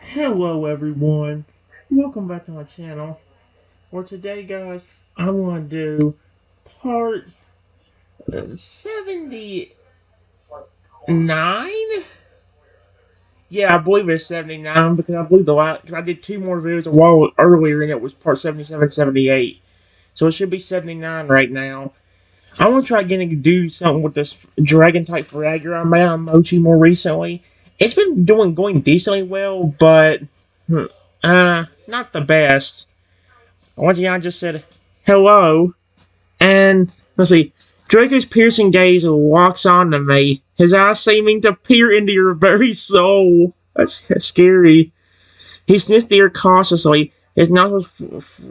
Hello everyone, welcome back to my channel. For today guys, I want to do part 79? Yeah, I believe it's 79 because I believe because I did two more videos a while earlier and it was part 77, 78. So it should be 79 right now. I want to try again to do something with this dragon type Feraligatr I made on Emochi more recently. It's been going decently well, but not the best. Once again, I just said hello, and let's see. Draco's piercing gaze locks onto me, his eyes seeming to peer into your very soul. That's scary. He sniffs the air cautiously, his nostrils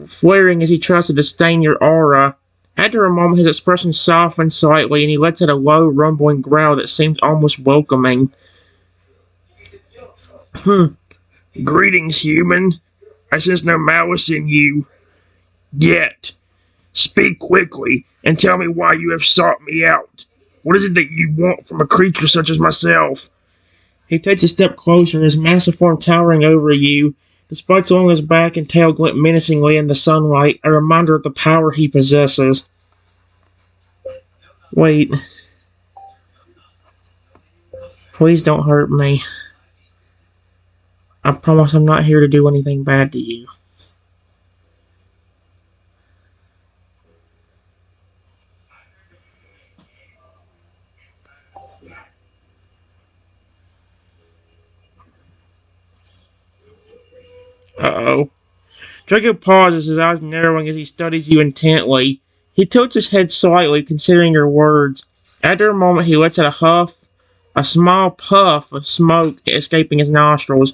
flaring as he tries to disdain your aura. After a moment, his expression softens slightly, and he lets out a low, rumbling growl that seems almost welcoming. Greetings, human. I sense no malice in you. Yet. Speak quickly, and tell me why you have sought me out. What is it that you want from a creature such as myself? He takes a step closer, his massive form towering over you. The spikes along his back and tail glint menacingly in the sunlight, a reminder of the power he possesses. Wait. Please don't hurt me. I promise I'm not here to do anything bad to you. Uh-oh. Draco pauses, his eyes narrowing as he studies you intently. He tilts his head slightly, considering your words. After a moment, he lets out a huff, a small puff of smoke escaping his nostrils.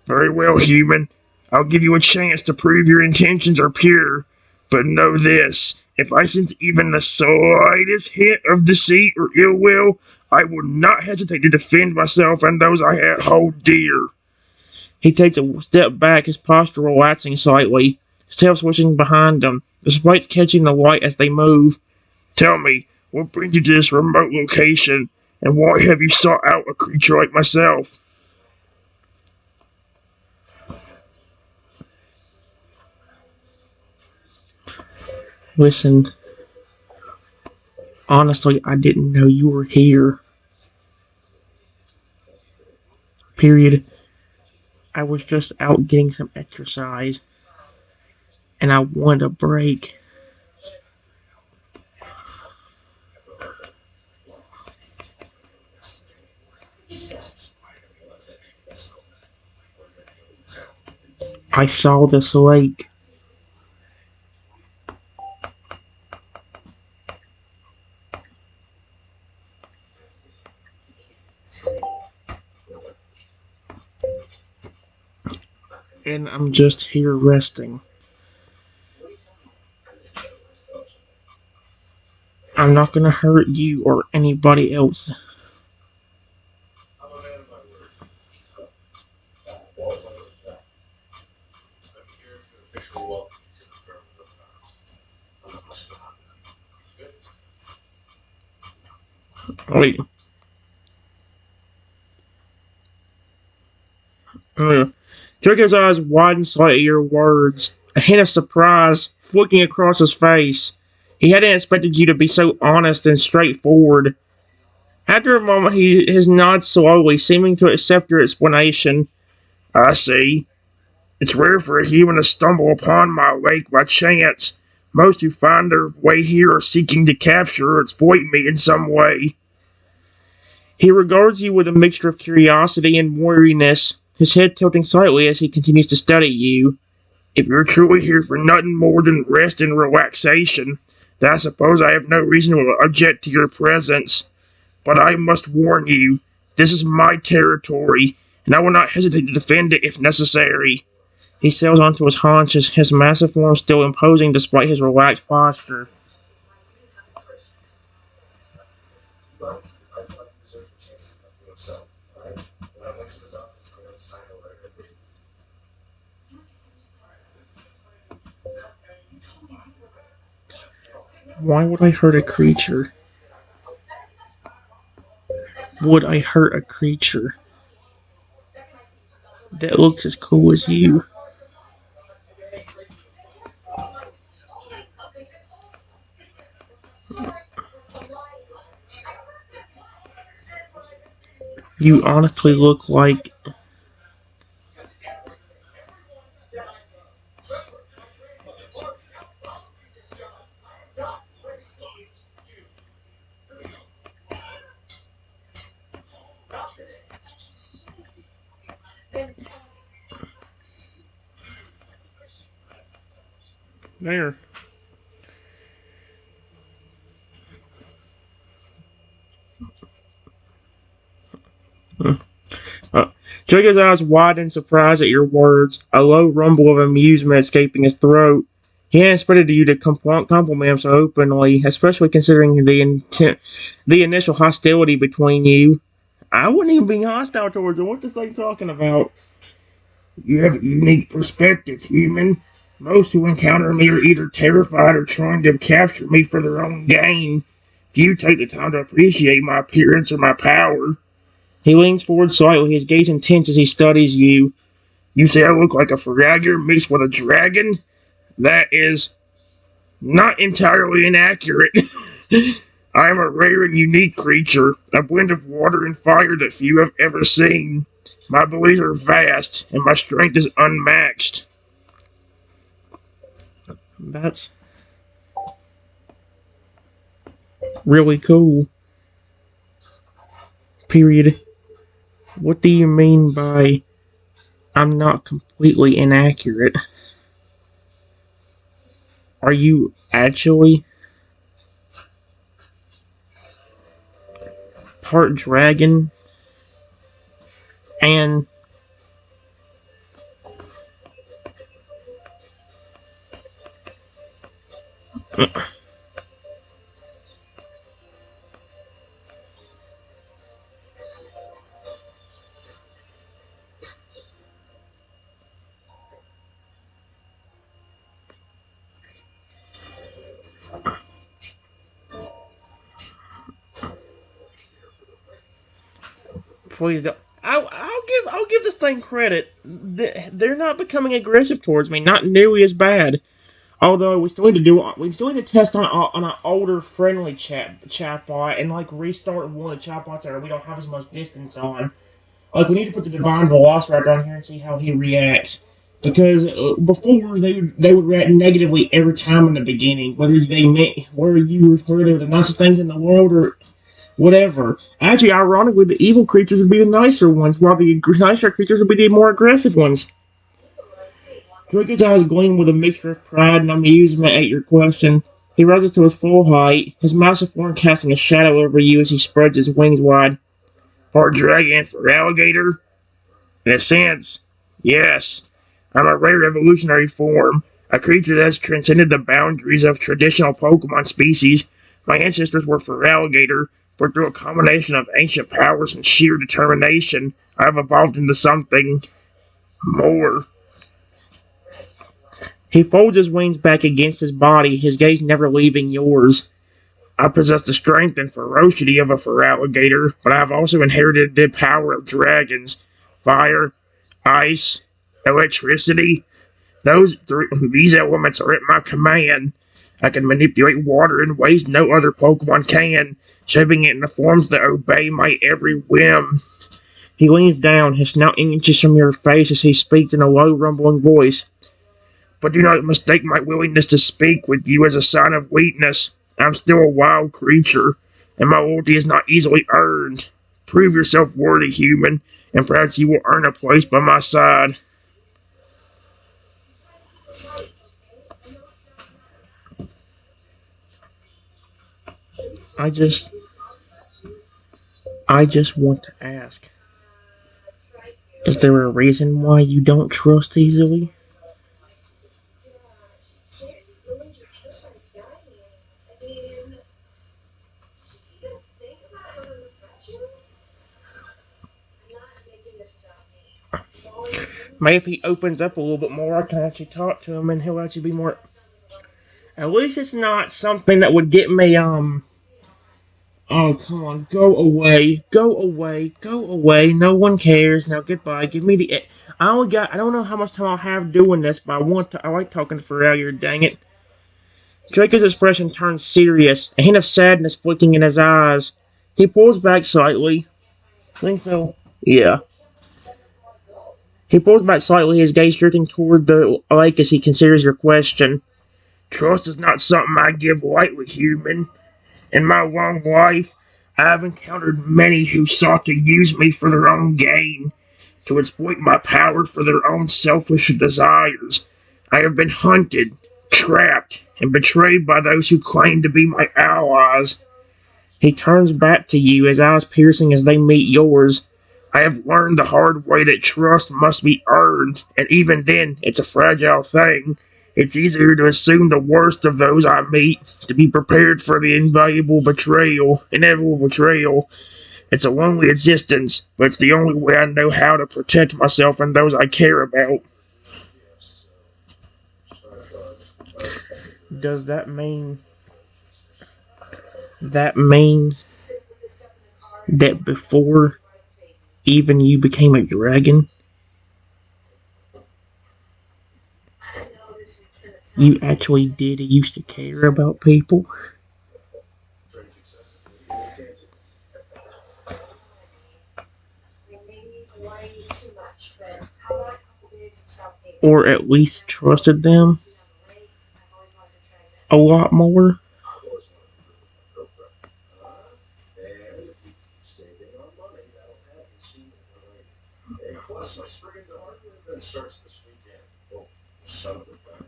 Very well, human. I'll give you a chance to prove your intentions are pure. But know this, if I sense even the slightest hint of deceit or ill will, I will not hesitate to defend myself and those I hold dear. He takes a step back, his posture relaxing slightly, his tail swishing behind him, the spikes catching the light as they move. Tell me, what brings you to this remote location, and why have you sought out a creature like myself? Listen, honestly, I didn't know you were here. Period. I was just out getting some exercise, and I wanted a break. I saw this lake. And I'm just here resting. I'm not gonna hurt you or anybody else. Wait. Draco's eyes widen slightly at your words, a hint of surprise flicking across his face. He hadn't expected you to be so honest and straightforward. After a moment, his nods slowly, seeming to accept your explanation. I see. It's rare for a human to stumble upon my lake by chance. Most who find their way here are seeking to capture or exploit me in some way. He regards you with a mixture of curiosity and weariness, his head tilting slightly as he continues to study you. If you're truly here for nothing more than rest and relaxation, then I suppose I have no reason to object to your presence. But I must warn you, this is my territory, and I will not hesitate to defend it if necessary. He sails onto his haunches, his massive form still imposing despite his relaxed posture. Why would I hurt a creature? Would I hurt a creature? that looks as cool as you. You honestly look like there. Uh, Draco's eyes widen in surprise at your words, a low rumble of amusement escaping his throat. He hadn't expected you to compliment him so openly, especially considering the initial hostility between you. I wouldn't even be hostile towards him. What's this thing talking about? You have a unique perspective, human. Most who encounter me are either terrified or trying to capture me for their own gain. Few take the time to appreciate my appearance or my power. He leans forward slightly, his gaze intense as he studies you. You say I look like a Feraligatr mixed with a dragon? That is not entirely inaccurate. I am a rare and unique creature, a blend of water and fire that few have ever seen. My abilities are vast, and my strength is unmatched. That's really cool. Period. What do you mean by I'm not completely inaccurate? Are you actually part dragon and please don't. I'll give this thing credit. They're not becoming aggressive towards me. Not nearly as bad. Although we still need to test on an older friendly chatbot and like restart one of the chatbots that we don't have as much distance on. Like we need to put the divine velociraptor on here and see how he reacts. Because before they would react negatively every time in the beginning, whether they were the nicest things in the world or whatever. Actually, ironically, the evil creatures would be the nicer ones, while the nicer creatures would be the more aggressive ones. Draco's eyes gleam with a mixture of pride and amusement at your question. He rises to his full height, his massive form casting a shadow over you as he spreads his wings wide. Part dragon for alligator? In a sense, yes. I'm a rare evolutionary form, a creature that has transcended the boundaries of traditional Pokemon species. My ancestors were Feraligatr, but through a combination of ancient powers and sheer determination, I have evolved into something more. He folds his wings back against his body, his gaze never leaving yours. I possess the strength and ferocity of a Feraligatr, but I have also inherited the power of dragons. Fire, ice, electricity. These elements are at my command. I can manipulate water in ways no other Pokemon can, shaping it into forms that obey my every whim. He leans down, his snout inches from your face as he speaks in a low, rumbling voice. But do not mistake my willingness to speak with you as a sign of weakness. I'm still a wild creature, and my loyalty is not easily earned. Prove yourself worthy, human, and perhaps you will earn a place by my side. I just, I just want to ask, is there a reason why you don't trust easily? Maybe if he opens up a little bit more, I can actually talk to him, and he'll actually be more. At least it's not something that would get me Oh, come on, go away, go away, go away. No one cares. Now goodbye. Give me the. I don't know how much time I'll have doing this, but I like talking to Feraligatr. Dang it. Draco's expression turns serious, a hint of sadness flicking in his eyes. He pulls back slightly. Think so? Yeah. He pulls back slightly, his gaze drifting toward the lake as he considers your question. Trust is not something I give lightly, human. In my long life, I have encountered many who sought to use me for their own gain, to exploit my power for their own selfish desires. I have been hunted, trapped, and betrayed by those who claim to be my allies. He turns back to you, his eyes piercing as they meet yours. I have learned the hard way that trust must be earned, and even then, it's a fragile thing. It's easier to assume the worst of those I meet, to be prepared for the inevitable betrayal. It's a lonely existence, but it's the only way I know how to protect myself and those I care about. Does that mean that before even you became a dragon, you actually did used to care about people? Or at least trusted them a lot more?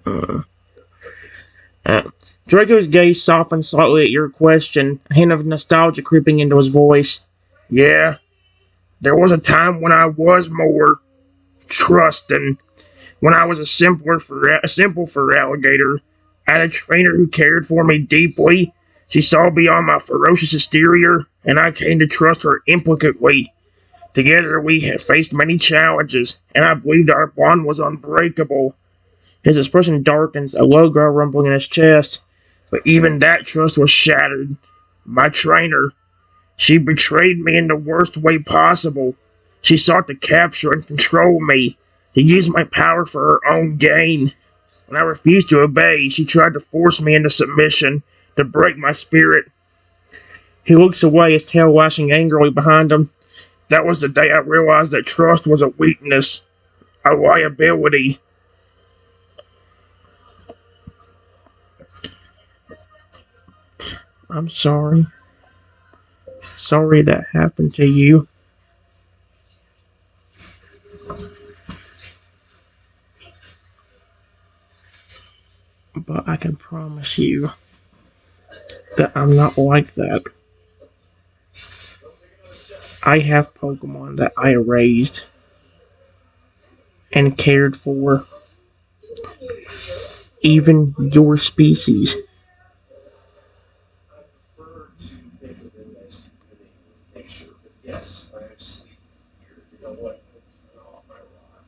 Uh, uh. Draco's gaze softened slightly at your question, a hint of nostalgia creeping into his voice. Yeah, there was a time when I was more trusting. When I was a simple Feraligatr, I had a trainer who cared for me deeply. She saw beyond my ferocious exterior, and I came to trust her implicitly. Together we have faced many challenges, and I believed our bond was unbreakable. His expression darkens, a low growl rumbling in his chest. But even that trust was shattered. My trainer, she betrayed me in the worst way possible. She sought to capture and control me, to use my power for her own gain. When I refused to obey, she tried to force me into submission, to break my spirit. He looks away, his tail lashing angrily behind him. That was the day I realized that trust was a weakness, a liability. I'm sorry. Sorry that happened to you. But I can promise you that I'm not like that. I have Pokemon that I raised and cared for, even your species,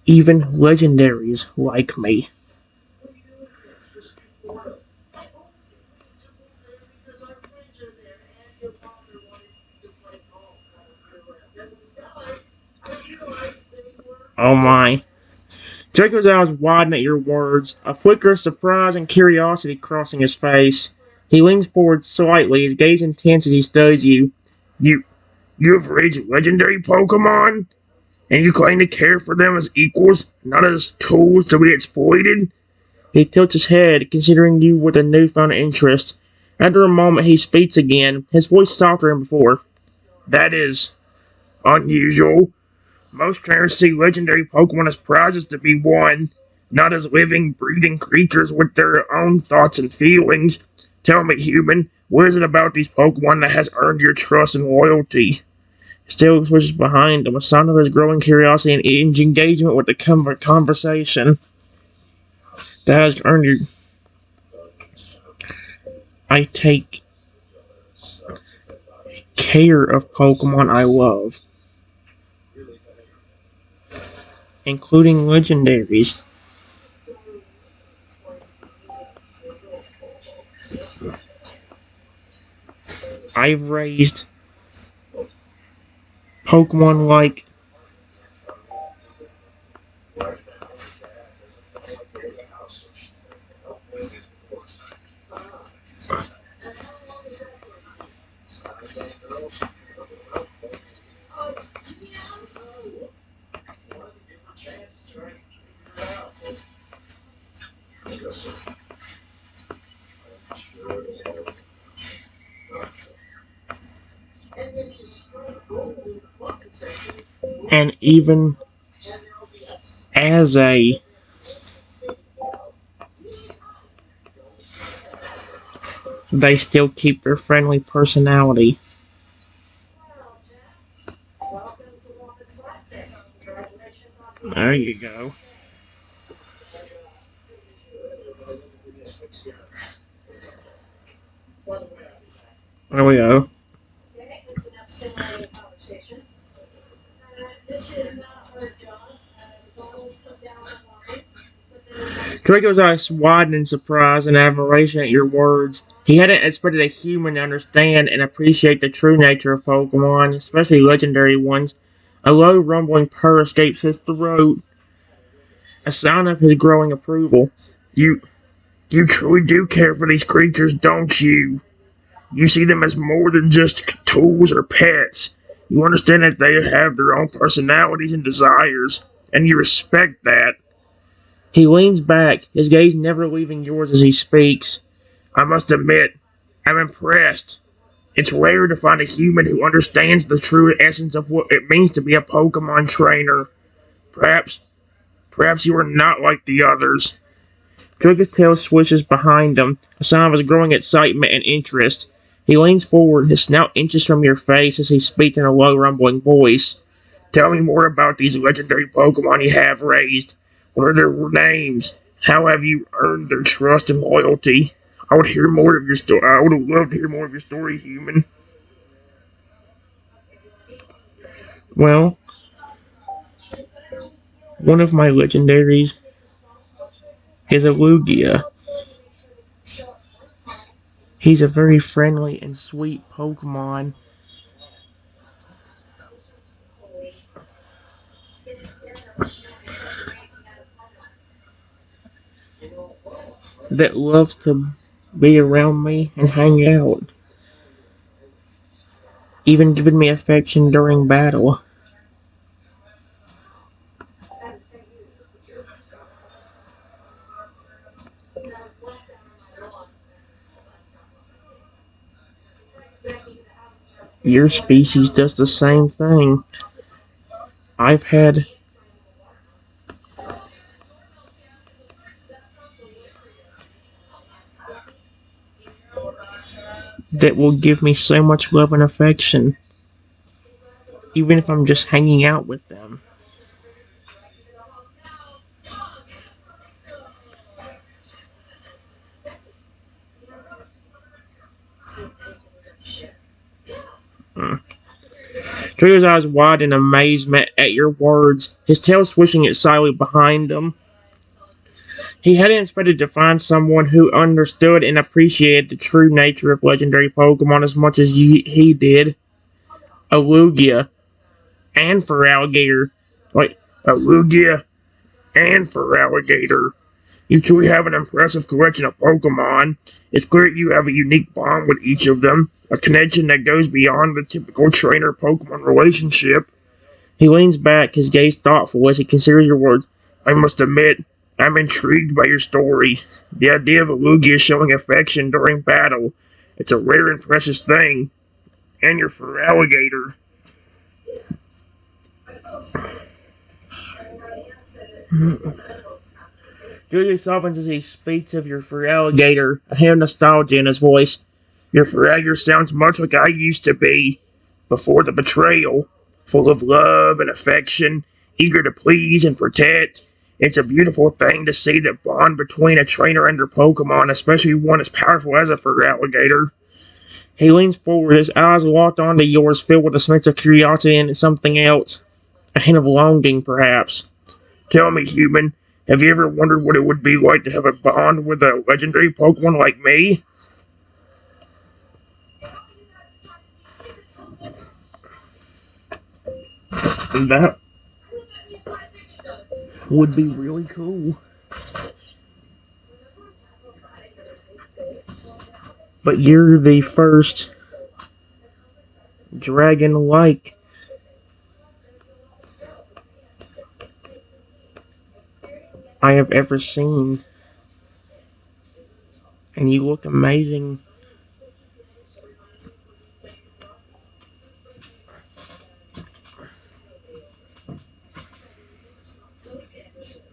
even legendaries like me. Oh my. Draco's eyes widen at your words, a flicker of surprise and curiosity crossing his face. He leans forward slightly, his gaze intense as he studies you. You, you've raised legendary Pokemon? And you claim to care for them as equals, not as tools to be exploited? He tilts his head, considering you with a newfound interest. After a moment, he speaks again, his voice softer than before. That is unusual. Most trainers see legendary Pokemon as prizes to be won, not as living, breathing creatures with their own thoughts and feelings. Tell me, human, what is it about these Pokemon that has earned your trust and loyalty? Still switches behind him, a sign of his growing curiosity and engagement with the conversation. That has earned your. I take care of Pokemon I love, including legendaries. I've raised Pokemon like and even as a they still keep their friendly personality. There you go. There we go. Draco's eyes widened in surprise and admiration at your words. He hadn't expected a human to understand and appreciate the true nature of Pokemon, especially legendary ones. A low rumbling purr escapes his throat, a sign of his growing approval. You truly do care for these creatures, don't you? You see them as more than just tools or pets. You understand that they have their own personalities and desires, and you respect that. He leans back, his gaze never leaving yours as he speaks. I must admit, I'm impressed. It's rare to find a human who understands the true essence of what it means to be a Pokemon trainer. Perhaps, perhaps you are not like the others. Draco's tail swishes behind him, a sign of his growing excitement and interest. He leans forward, his snout inches from your face as he speaks in a low, rumbling voice. Tell me more about these legendary Pokemon you have raised. What are their names? How have you earned their trust and loyalty? I would hear more of your story. I would have loved to hear more of your story, human. Well, one of my legendaries is a Lugia. He's a very friendly and sweet Pokemon that loves to be around me and hang out, even giving me affection during battle. Your species does the same thing. I've had that will give me so much love and affection, even if I'm just hanging out with them. Hmm. Trigger's eyes wide in amazement at your words, his tail swishing it silently behind him. He hadn't expected to find someone who understood and appreciated the true nature of legendary Pokemon as much as he did. A Lugia and Feraligatr. Like, a Lugia and Feraligatr. You truly have an impressive collection of Pokemon. It's clear you have a unique bond with each of them, a connection that goes beyond the typical trainer-Pokemon relationship. He leans back, his gaze thoughtful as he considers your words. I must admit, I'm intrigued by your story. The idea of a Lugia showing affection during battle. It's a rare and precious thing. And your Feraligatr. Julia softens as he speaks of your Feraligatr, a hint of nostalgia in his voice. Your Feraligatr sounds much like I used to be, before the betrayal, full of love and affection, eager to please and protect. It's a beautiful thing to see the bond between a trainer and their Pokemon, especially one as powerful as a Feraligatr. He leans forward, his eyes locked onto yours, filled with a sense of curiosity and something else. A hint of longing, perhaps. Tell me, human, have you ever wondered what it would be like to have a bond with a legendary Pokemon like me? That would be really cool. But you're the first dragon-like I have ever seen. And you look amazing.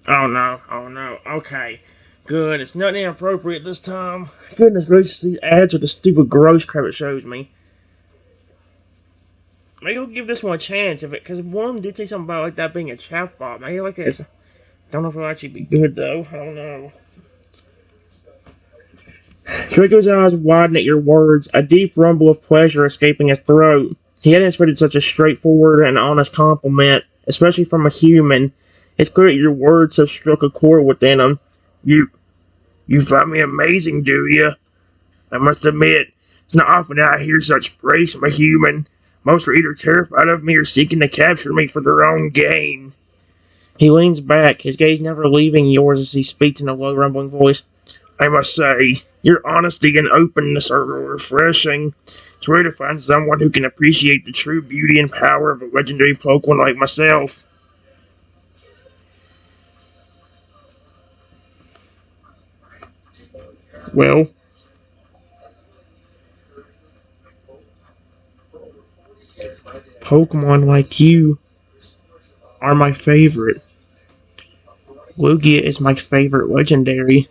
Oh no, oh no, okay. Good, it's nothing inappropriate this time. Goodness gracious, these ads are the stupid gross crap it shows me. Maybe I'll give this one a chance, if it, because one did say something about like that being a chatbot. Maybe like it's, don't know if it'll actually be good though, I don't know. Draco's eyes widen at your words, a deep rumble of pleasure escaping his throat. He hadn't expected such a straightforward and honest compliment, especially from a human. It's clear that your words have struck a chord within him. You find me amazing, do you? I must admit, it's not often that I hear such praise from a human. Most are either terrified of me or seeking to capture me for their own gain. He leans back, his gaze never leaving yours as he speaks in a low, rumbling voice. I must say, your honesty and openness are refreshing. It's rare to find someone who can appreciate the true beauty and power of a legendary Pokemon like myself. Well, Pokemon like you are my favorite. Lugia is my favorite legendary,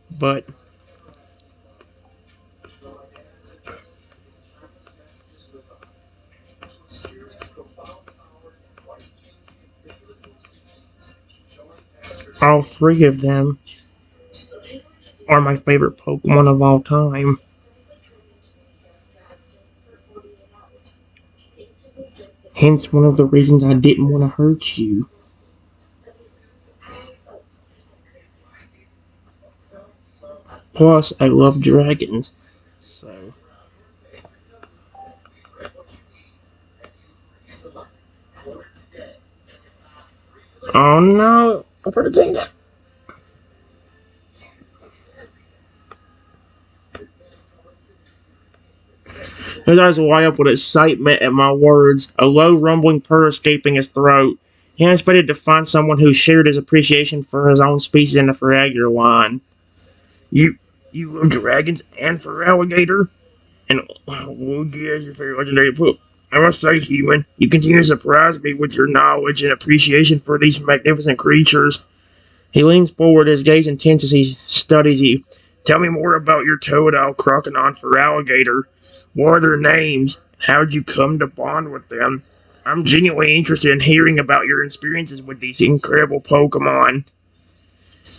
but all three of them are my favorite Pokemon of all time. Hence one of the reasons I didn't want to hurt you. Plus, I love dragons. So. Oh no! I forgot to take that. His eyes light up with excitement at my words, a low rumbling purr escaping his throat. He expected to find someone who shared his appreciation for his own species in the Feraligatr line. You, you love dragons and Feraligatr? And Lugia is your favorite legendary poop. I must say, human, you continue to surprise me with your knowledge and appreciation for these magnificent creatures. He leans forward, his gaze intense as he studies you. Tell me more about your Totodile, Crocodile, Feraligatr. What are their names? How did you come to bond with them? I'm genuinely interested in hearing about your experiences with these incredible Pokemon.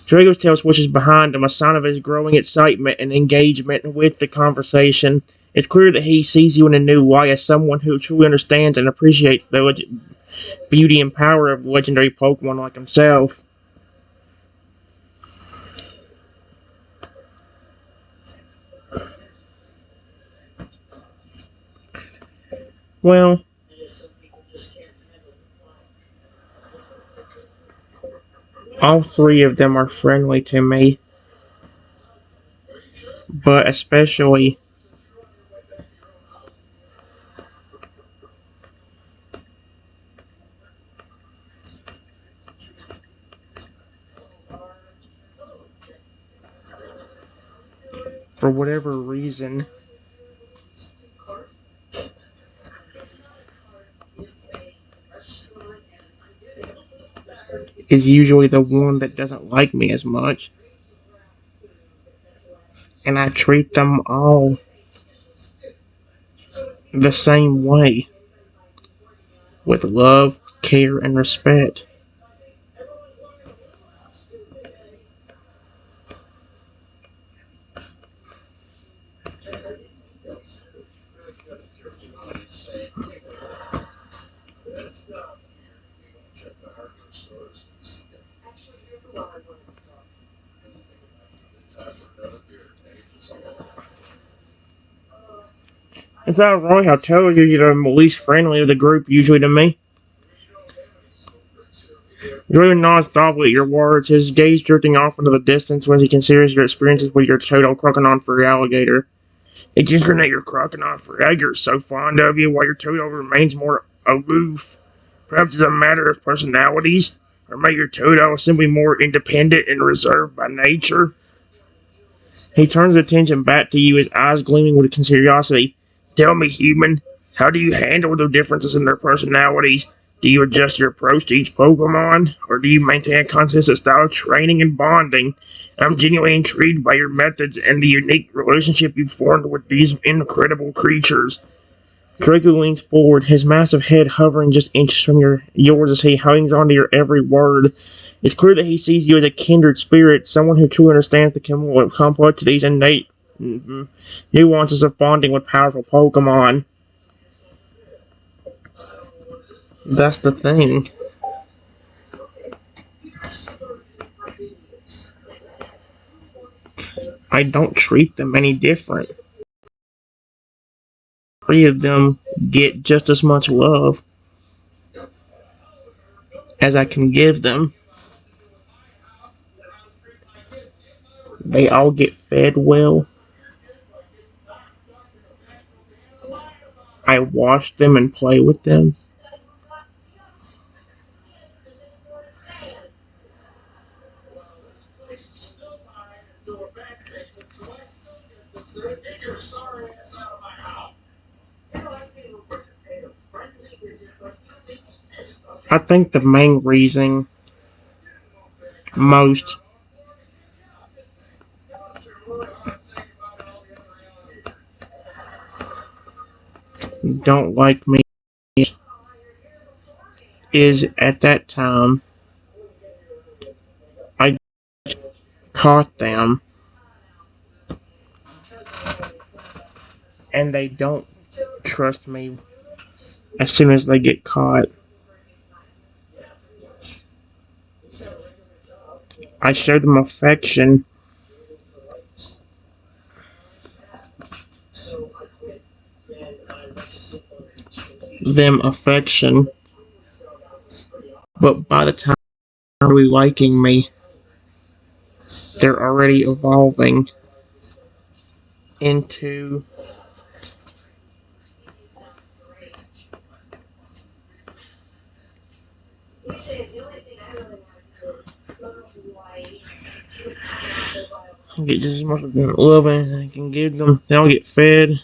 Draco's tail swishes behind him, a sign of his growing excitement and engagement with the conversation. It's clear that he sees you in a new light as someone who truly understands and appreciates the beauty and power of legendary Pokemon like himself. Well, all three of them are friendly to me, but especially for whatever reason, is usually the one that doesn't like me as much, and I treat them all the same way, with love, care, and respect. Is that right? I tell you, you're the least friendly of the group usually to me. Draco nods thoughtfully at your words, his gaze drifting off into the distance when he considers your experiences with your total crocodile Feraligatr. It's interesting that your crocodile Feraligatr is so fond of you while your total remains more aloof. Perhaps it's a matter of personalities, or maybe your total is simply more independent and reserved by nature. He turns attention back to you, his eyes gleaming with curiosity. Tell me, human, how do you handle the differences in their personalities? Do you adjust your approach to each Pokemon, or do you maintain a consistent style of training and bonding? I'm genuinely intrigued by your methods and the unique relationship you've formed with these incredible creatures. Draco leans forward, his massive head hovering just inches from yours as he hangs onto your every word. It's clear that he sees you as a kindred spirit, someone who truly understands the complexities and nuances of bonding with powerful Pokemon. That's the thing. I don't treat them any different. Three of them get just as much love as I can give them. They all get fed well. I wash them and play with them. I think the main reason most don't like me is at that time I caught them and they don't trust me as soon as they get caught. I show them affection. But by the time they're really liking me, they're already evolving into get just as much love as I can give them. They all get fed.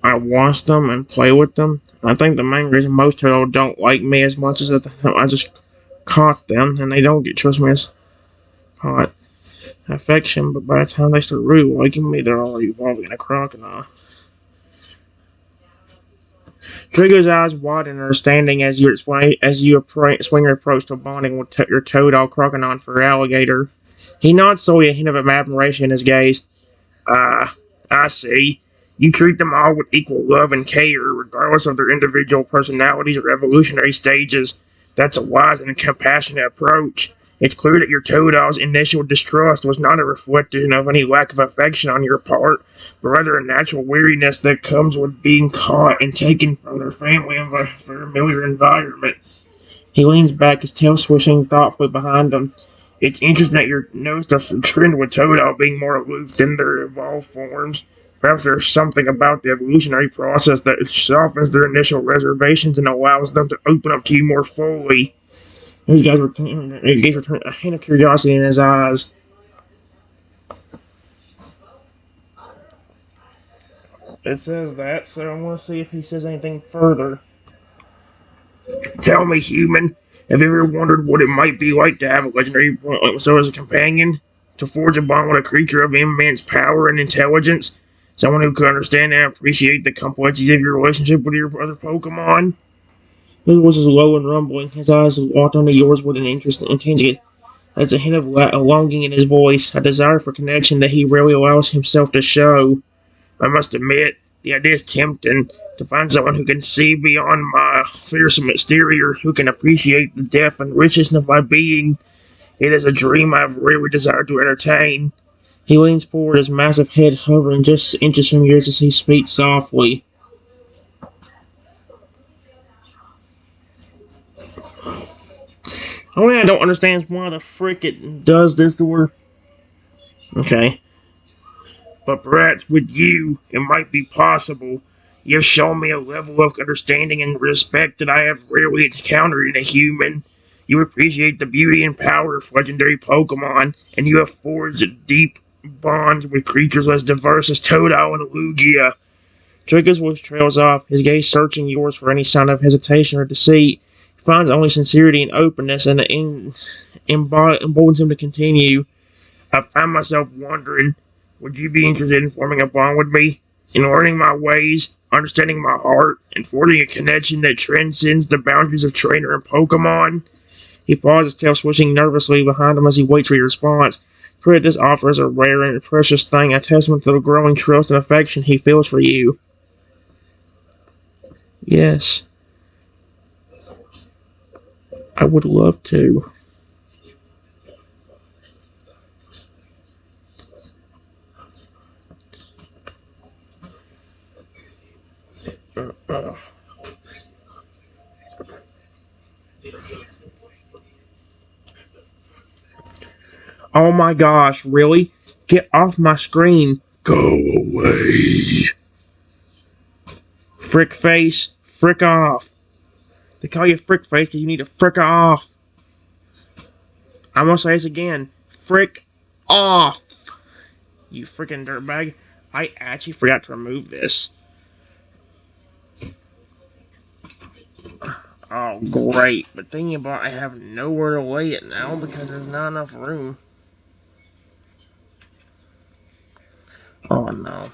I wash them and play with them. I think the main reason most turtles don't like me as much is that I just caught them and they don't get trust me as hot affection. But by the time they start really liking me, they're already evolving in a crocodile. Draco's eyes widen in understanding as you swing your approach to bonding with your Toadal crocodile Feraligatr. He nods slowly, a hint of admiration in his gaze. I see. You treat them all with equal love and care, regardless of their individual personalities or evolutionary stages. That's a wise and compassionate approach. It's clear that your Toadal's initial distrust was not a reflection of any lack of affection on your part, but rather a natural weariness that comes with being caught and taken from their family and familiar environment. He leans back, his tail swishing thoughtfully behind him. It's interesting that you noticed a trend with Toadal being more aloof than their evolved forms. Perhaps there's something about the evolutionary process that softens their initial reservations and allows them to open up to you more fully. These guys return a hint of curiosity in his eyes. It says that, so I'm going to see if he says anything further. Tell me, human, have you ever wondered what it might be like to have a legendary so as a companion? To forge a bond with a creature of immense power and intelligence? Someone who can understand and appreciate the complexities of your relationship with your other Pokemon? His voice is low and rumbling, his eyes locked onto yours with an interest and intensity. There's a hint of a longing in his voice, a desire for connection that he rarely allows himself to show. I must admit, the idea is tempting, to find someone who can see beyond my fearsome exterior, who can appreciate the depth and richness of my being. It is a dream I have rarely desired to entertain. He leans forward, his massive head hovering just inches from yours as he speaks softly. Only I don't understand is why the frick it does this to her. Okay. But perhaps with you, it might be possible. You've shown me a level of understanding and respect that I have rarely encountered in a human. You appreciate the beauty and power of legendary Pokemon, and you have forged deep bonds with creatures as diverse as Totodile and Lugia. Draco's voice trails off, his gaze searching yours for any sign of hesitation or deceit. He finds only sincerity and openness, and it emboldens him to continue. I find myself wondering, would you be interested in forming a bond with me? In learning my ways, understanding my heart, and forging a connection that transcends the boundaries of trainer and Pokemon? He pauses, tail swishing nervously behind him as he waits for your response. Credit this offer as a rare and precious thing, a testament to the growing trust and affection he feels for you. Yes, I would love to. Oh my gosh, really? Get off my screen. Go away. Frick face. Frick off. They call you frick face because you need to frick off. I'm gonna say this again. Frick off. You freaking dirtbag. I actually forgot to remove this. Oh, great. But thinking about I have nowhere to lay it now because there's not enough room. Oh, no.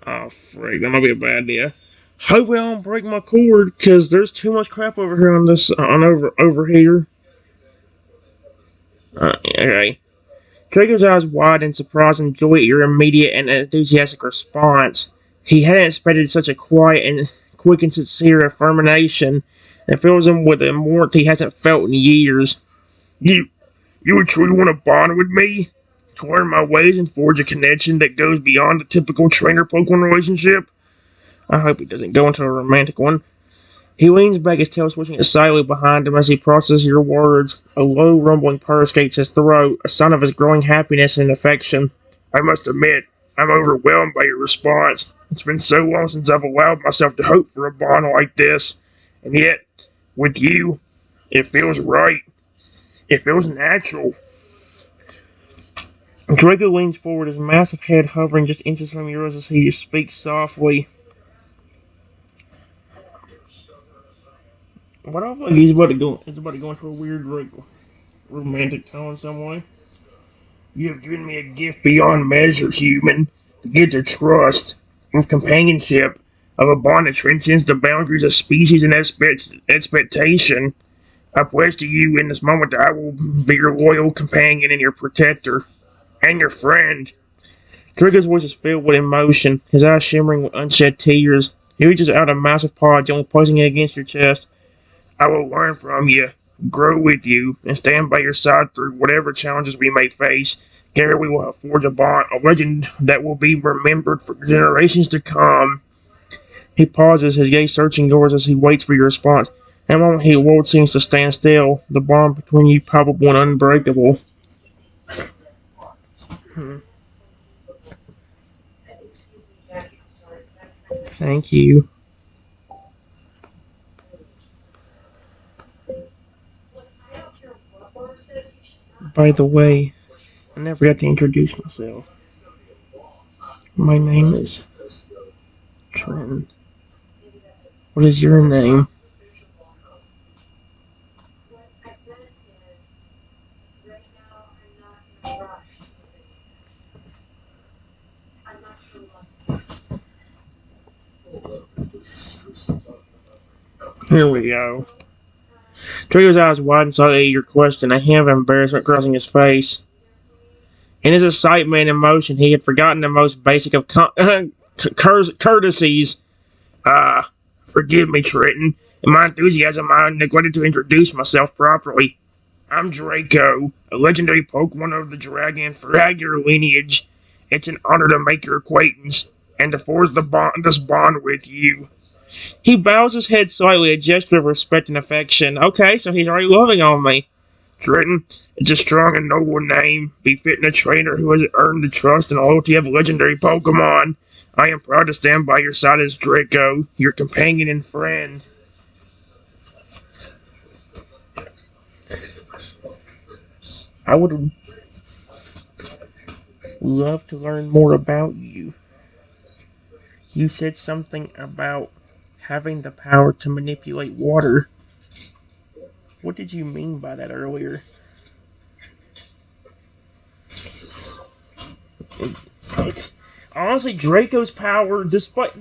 Oh, frick. That might be a bad idea. Hopefully I don't break my cord because there's too much crap over here on this, over here. Okay. Draco's eyes wide in surprise and joy at your immediate and enthusiastic response. He hadn't expected such a quiet and quick and sincere affirmation, and fills him with a warmth he hasn't felt in years. You would truly want to bond with me? To learn my ways and forge a connection that goes beyond the typical trainer-Pokemon relationship? I hope he doesn't go into a romantic one. He leans back, his tail swishing silently behind him as he processes your words. A low, rumbling purr escapes his throat, a sign of his growing happiness and affection. I must admit, I'm overwhelmed by your response. It's been so long since I've allowed myself to hope for a bond like this. And yet, with you, it feels right. It feels natural. Draco leans forward, his massive head hovering just inches from yours as he speaks softly. What I feel like he's about to go into a weird romantic tone some way. You have given me a gift beyond measure, human. The gift of trust, of companionship, of a bond that transcends the boundaries of species and expectation. I pledge to you in this moment that I will be your loyal companion and your protector, and your friend. Draco's voice is filled with emotion, his eyes shimmering with unshed tears. He reaches out a massive paw, gently placing it against your chest. I will learn from you, grow with you, and stand by your side through whatever challenges we may face. Together we will forge a bond, a legend that will be remembered for generations to come. He pauses, his gaze searching yours as he waits for your response. In a moment, the world seems to stand still, the bond between you palpable and unbreakable. Thank you. By the way, I never got to introduce myself. My name is Trenton. What is your name? Here we go. Draco's eyes widen slightly at your question, a hint of embarrassment crossing his face. In his excitement and emotion, he had forgotten the most basic of courtesies. Forgive me, Trenton. In my enthusiasm, I neglected to introduce myself properly. I'm Draco, a legendary Pokemon of the Dragon and Feraligatr lineage. It's an honor to make your acquaintance and to forge this bond with you. He bows his head slightly, a gesture of respect and affection. Okay, so he's already loving on me. Trenton, it's a strong and noble name, befitting a trainer who has earned the trust and loyalty of legendary Pokemon. I am proud to stand by your side as Draco, your companion and friend. I would love to learn more about you. You said something about having the power to manipulate water. What did you mean by that earlier? Honestly, Draco's power, despite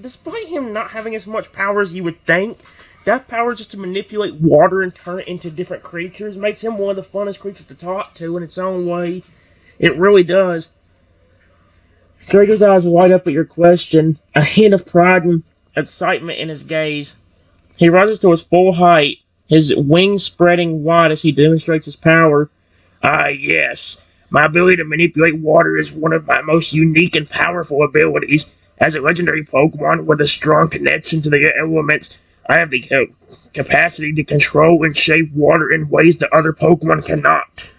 him not having as much power as you would think, that power just to manipulate water and turn it into different creatures makes him one of the funnest creatures to talk to in its own way. It really does. Draco's eyes light up at your question, a hint of pride and excitement in his gaze. He rises to his full height, his wings spreading wide as he demonstrates his power. Ah, yes. My ability to manipulate water is one of my most unique and powerful abilities. As a legendary Pokemon with a strong connection to the elements, I have the capacity to control and shape water in ways that other Pokemon cannot.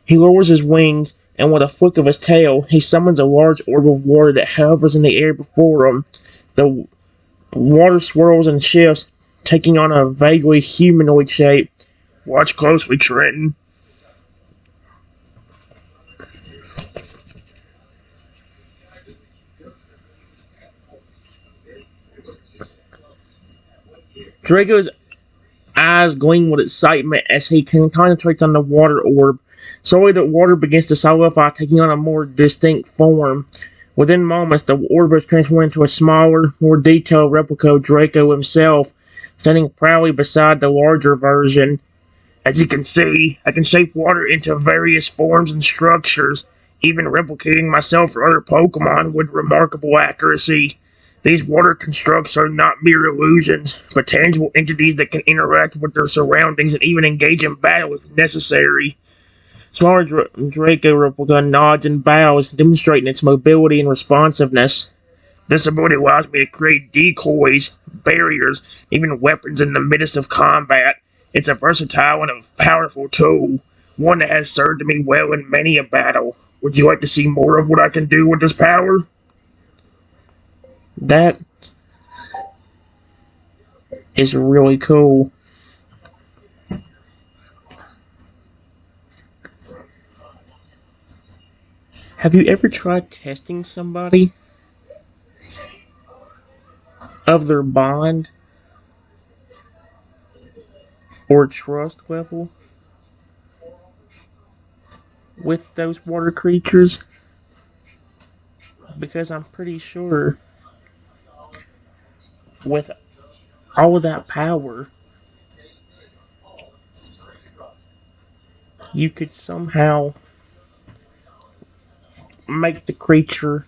He lowers his wings, and with a flick of his tail, he summons a large orb of water that hovers in the air before him. The water swirls and shifts, taking on a vaguely humanoid shape. Watch closely, Trenton. Draco's eyes gleam with excitement as he concentrates on the water orb. Slowly, the water begins to solidify, taking on a more distinct form. Within moments, the orb is transformed into a smaller, more detailed replica of Draco himself, standing proudly beside the larger version. As you can see, I can shape water into various forms and structures, even replicating myself or other Pokemon with remarkable accuracy. These water constructs are not mere illusions, but tangible entities that can interact with their surroundings and even engage in battle if necessary. Smaller Draco replica nods and bows, demonstrating its mobility and responsiveness. This ability allows me to create decoys, barriers, even weapons in the midst of combat. It's a versatile and a powerful tool, one that has served me well in many a battle. Would you like to see more of what I can do with this power? That is really cool. Have you ever tried testing somebody of their bond or trust level with those water creatures? Because I'm pretty sure with all of that power, you could somehow make the creature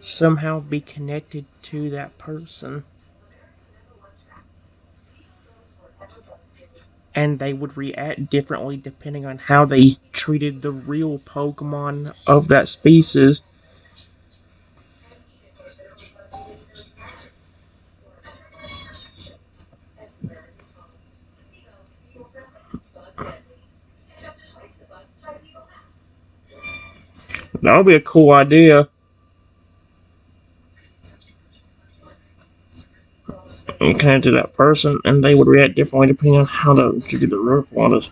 somehow be connected to that person. And they would react differently depending on how they treated the real Pokemon of that species. That would be a cool idea. And connect to that person, and they would react differently depending on how to treat the real Pokemon.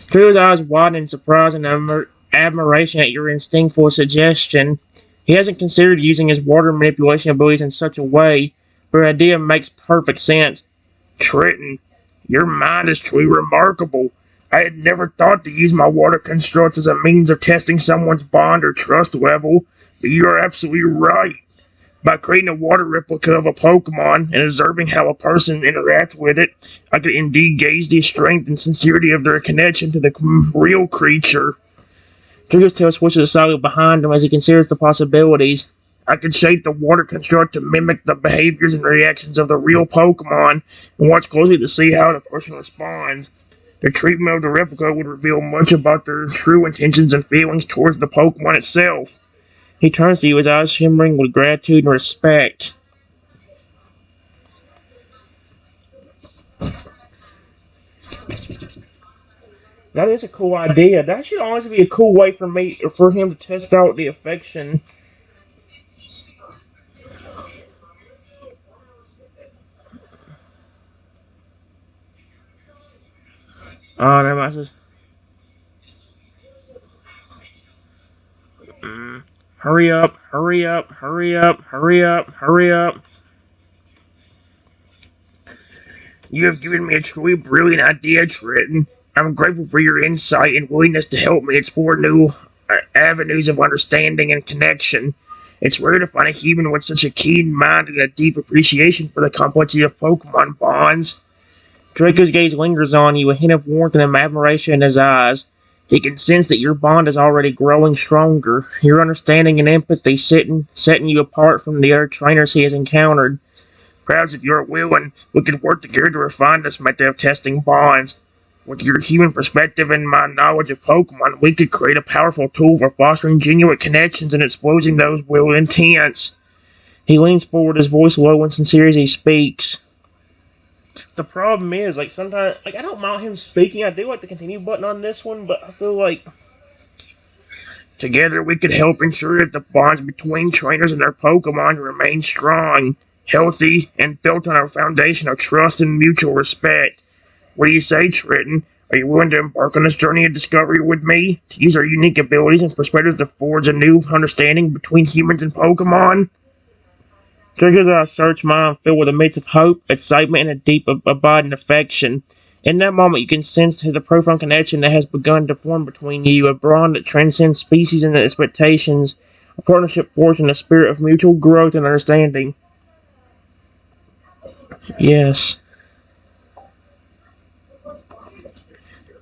Drew's eyes widen in surprise and admiration at your instinctful suggestion. He hasn't considered using his water manipulation abilities in such a way, but your idea makes perfect sense. Trenton, your mind is truly remarkable. I had never thought to use my water constructs as a means of testing someone's bond or trust level, but you are absolutely right. By creating a water replica of a Pokemon and observing how a person interacts with it, I could indeed gauge the strength and sincerity of their connection to the real creature. Trigger's tail swishes aside behind him as he considers the possibilities. I could shape the water construct to mimic the behaviors and reactions of the real Pokemon and watch closely to see how the person responds. Their treatment of the replica would reveal much about their true intentions and feelings towards the Pokemon itself. He turns to you, his eyes shimmering with gratitude and respect. That is a cool idea. That should always be a cool way for him to test out the affection. Oh, never mind. Hurry up, hurry up, hurry up, hurry up, hurry up. You have given me a truly brilliant idea, Trenton. I'm grateful for your insight and willingness to help me explore new avenues of understanding and connection. It's rare to find a human with such a keen mind and a deep appreciation for the complexity of Pokemon bonds. Draco's gaze lingers on you, a hint of warmth and admiration in his eyes. He can sense that your bond is already growing stronger, your understanding and empathy setting you apart from the other trainers he has encountered. Perhaps if you're willing, we could work together to refine this method of testing bonds. With your human perspective and my knowledge of Pokemon, we could create a powerful tool for fostering genuine connections and exposing those with intents. He leans forward, his voice low and sincere as he speaks. The problem is, sometimes, I don't mind him speaking. I do like the continue button on this one, but I feel like together we could help ensure that the bonds between trainers and their Pokemon remain strong, healthy, and built on a foundation of trust and mutual respect. What do you say, Trenton? Are you willing to embark on this journey of discovery with me, to use our unique abilities and perspectives to forge a new understanding between humans and Pokemon? Draco's eyes search mine, filled with a mix of hope, excitement, and a deep, abiding affection. In that moment, you can sense the profound connection that has begun to form between you, a bond that transcends species and expectations, a partnership forged in a spirit of mutual growth and understanding. Yes.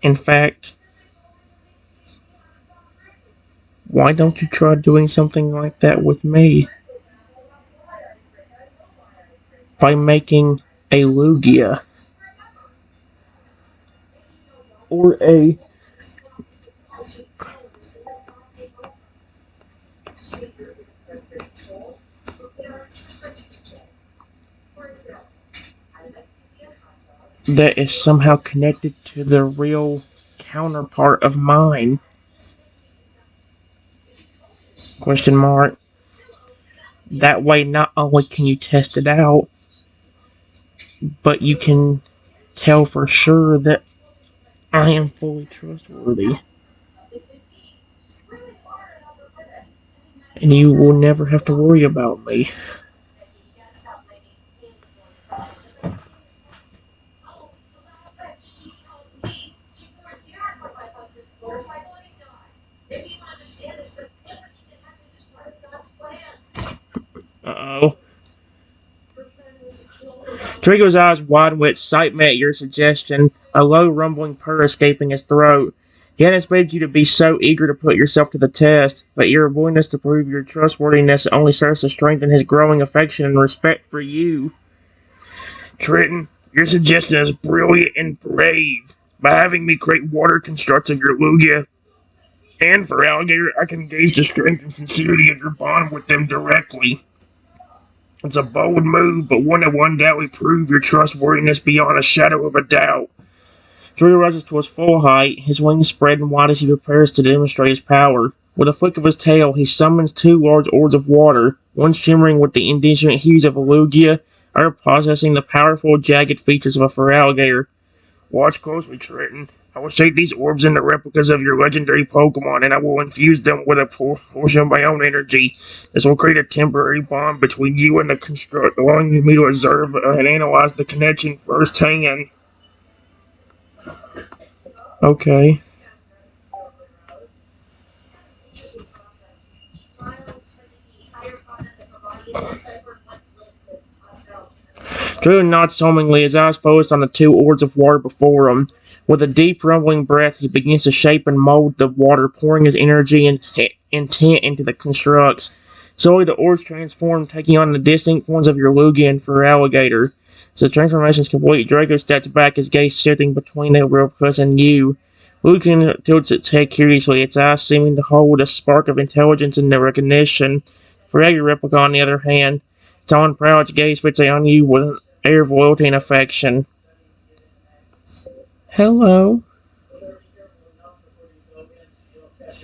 In fact, why don't you try doing something like that with me? By making a Lugia. Or a... that is somehow connected to the real counterpart of mine. Question mark. That way, not only can you test it out, but you can tell for sure that I am fully trustworthy. And you will never have to worry about me. Uh-oh. Draco's eyes widen with excitement at your suggestion, a low rumbling purr escaping his throat. He hadn't expected you to be so eager to put yourself to the test, but your willingness to prove your trustworthiness only serves to strengthen his growing affection and respect for you. Trenton, your suggestion is brilliant and brave. By having me create water constructs of your Lugia and Feraligatr, I can gauge the strength and sincerity of your bond with them directly. It's a bold move, but one that will undoubtedly prove your trustworthiness beyond a shadow of a doubt. Draco rises to his full height, his wings spread and wide as he prepares to demonstrate his power. With a flick of his tail, he summons two large orbs of water, one shimmering with the indecent hues of a Lugia, other possessing the powerful, jagged features of a Feraligatr. Watch closely, Trenton. I will shape these orbs into replicas of your legendary Pokemon, and I will infuse them with a portion of my own energy. This will create a temporary bond between you and the construct, allowing me to observe and analyze the connection firsthand. Okay. Drew nods solemnly, his eyes focused on the two orbs of water before him. With a deep, rumbling breath, he begins to shape and mold the water, pouring his energy and intent into the constructs. Slowly, the orbs transform, taking on the distinct forms of your Lugia and Feraligatr. As the transformation is complete, Draco steps back, his gaze shifting between the replicas and you. Lucan tilts its head curiously, its eyes seeming to hold a spark of intelligence and recognition. Feraligatr replica, on the other hand, tall and proud, its gaze fixates on you with an air of loyalty and affection. Hello,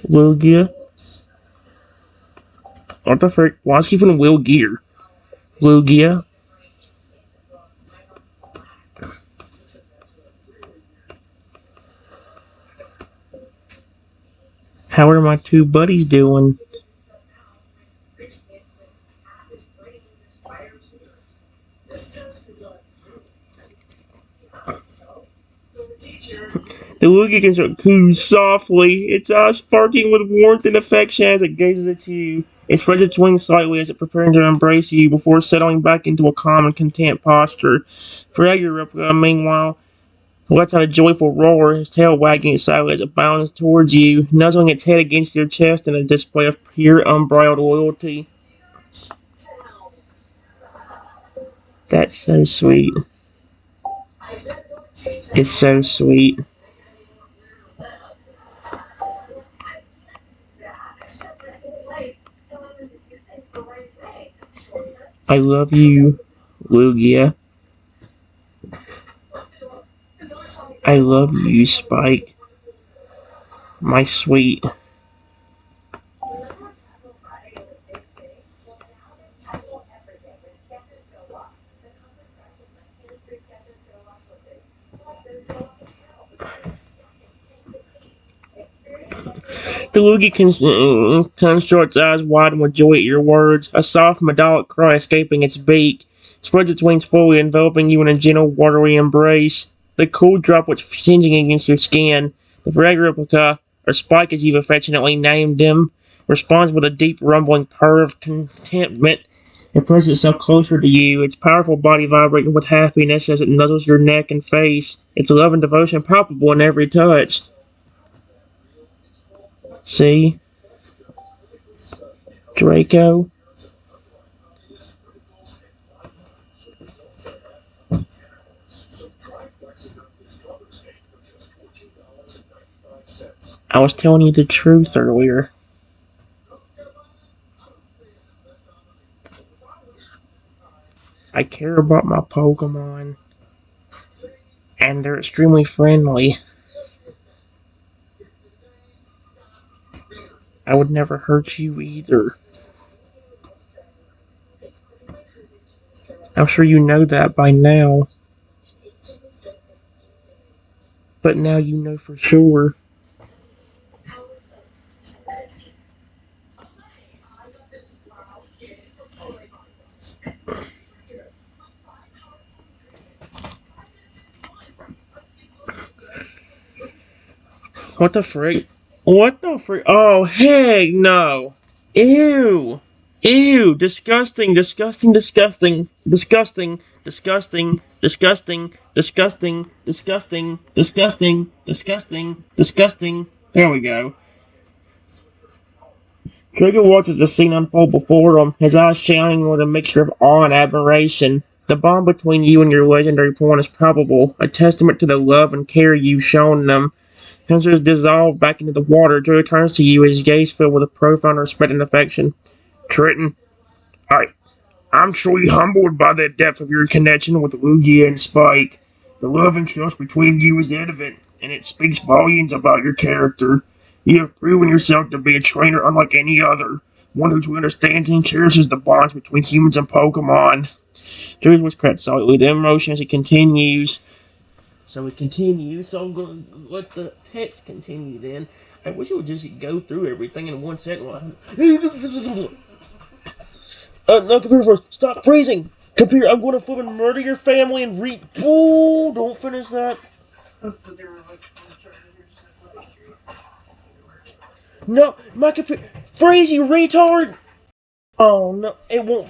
Lugia. What the frick? Why is he putting Will Gear? Lugia. How are my two buddies doing? The Lugia coos softly, its eyes sparkling with warmth and affection as it gazes at you. It spreads its wings slightly as it prepares to embrace you before settling back into a calm and content posture. Feraligatr replica, meanwhile, lets out a joyful roar, his tail wagging slightly as it bounds towards you, nuzzling its head against your chest in a display of pure, unbridled loyalty. That's so sweet. It's so sweet. I love you, Lugia. I love you, Spike. My sweet. The Lugia constructs eyes widen with joy at your words, a soft metallic cry escaping its beak, spreads its wings fully, enveloping you in a gentle, watery embrace. The cool droplets singeing against your skin. The Feraligatr replica, or Spike as you've affectionately named him, responds with a deep rumbling purr of contentment and presses itself closer to you, its powerful body vibrating with happiness as it nuzzles your neck and face, its love and devotion palpable in every touch. See? Draco? I was telling you the truth earlier. I care about my Pokemon. And they're extremely friendly. I would never hurt you either. I'm sure you know that by now. But now you know for sure. What the frick? What the frick? Oh, heck no. Ew. Ew. Disgusting, disgusting, disgusting, disgusting, disgusting, disgusting, disgusting, disgusting, disgusting, disgusting, disgusting. There we go. Draco watches the scene unfold before him, his eyes shining with a mixture of awe and admiration. The bond between you and your legendary opponent is palpable, a testament to the love and care you've shown them. As dissolved back into the water, Draco turns to you, his gaze filled with a profound respect and affection. Triton, I'm truly humbled by the depth of your connection with Lugia and Spike. The love and trust between you is evident, and it speaks volumes about your character. You have proven yourself to be a trainer unlike any other, one who understands and cherishes the bonds between humans and Pokemon. Jules was cracked slightly, the emotion as it continues. So I'm gonna let the text continue then. I wish it would just go through everything in 1 second. No, computer first. Stop freezing! Computer, I'm gonna flip and murder your family and Ooh, don't finish that. No, my computer. Freeze, you retard! Oh no, it won't.